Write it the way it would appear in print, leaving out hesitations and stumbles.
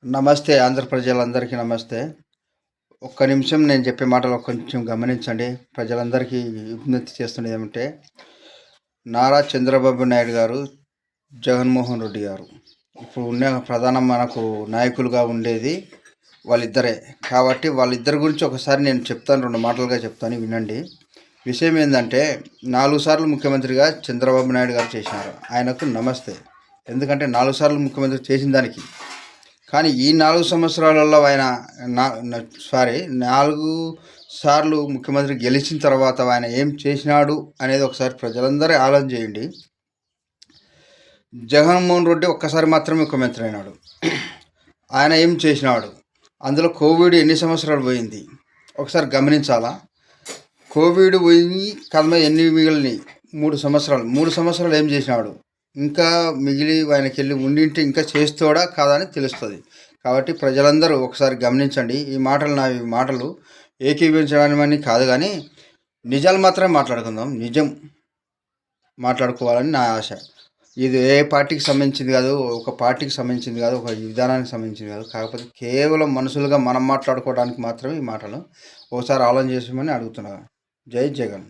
నమస్తే ఆంధ్ర ప్రజలందరికీ నమస్తే. ఒక్క నిమిషం నేను చెప్పే మాటలు కొంచెం గమనించండి. ప్రజలందరికీ విజ్ఞప్తి చేస్తున్నది ఏమంటే, నారా చంద్రబాబు నాయుడు గారు, జగన్మోహన్ రెడ్డి గారు ఇప్పుడు ఉన్న ప్రధాన మనకు నాయకులుగా ఉండేది వాళ్ళిద్దరే. కాబట్టి వాళ్ళిద్దరి గురించి ఒకసారి నేను చెప్తాను, 2 మాటలుగా చెప్తాను, వినండి. విషయం ఏంటంటే, 4 సార్లు ముఖ్యమంత్రిగా చంద్రబాబు నాయుడు గారు చేసినారు. ఆయనకు నమస్తే. ఎందుకంటే 4 సార్లు ముఖ్యమంత్రి చేసిన దానికి. కానీ ఈ 4 సంవత్సరాలలో ఆయన 4 సార్లు ముఖ్యమంత్రి గెలిచిన తర్వాత ఆయన ఏం చేసినాడు అనేది ఒకసారి ప్రజలందరూ ఆలోచన చేయండి. జగన్మోహన్ రెడ్డి ఒక్కసారి మాత్రమే ముఖ్యమంత్రి అయినాడు. ఆయన ఏం చేసినాడు? అందులో కోవిడ్ ఎన్ని సంవత్సరాలు పోయింది ఒకసారి గమనించాలా. కోవిడ్ పోయి కదమ ఎన్ని మిగిలినాయి? 3 సంవత్సరాలు. 3 సంవత్సరాలు ఏం చేసినాడు? ఇంకా మిగిలి ఆయనకి వెళ్ళి ఉండింటే ఇంకా చేస్తోడా కాదా అని తెలుస్తుంది. కాబట్టి ప్రజలందరూ ఒకసారి గమనించండి. ఈ మాటలు ఏకీభవించడాన్ని కాదు, కానీ నిజాలు మాత్రమే మాట్లాడుకుందాం. నిజం మాట్లాడుకోవాలని నా ఆశ. ఇది ఏ పార్టీకి సంబంధించింది కాదు, ఒక పార్టీకి సంబంధించింది కాదు, ఒక విధానానికి సంబంధించింది కాదు. కాకపోతే కేవలం మనుషులుగా మనం మాట్లాడుకోవడానికి మాత్రమే ఈ మాటలు. ఒకసారి ఆలోచన చేసామని అడుగుతున్నా. జై జగన్.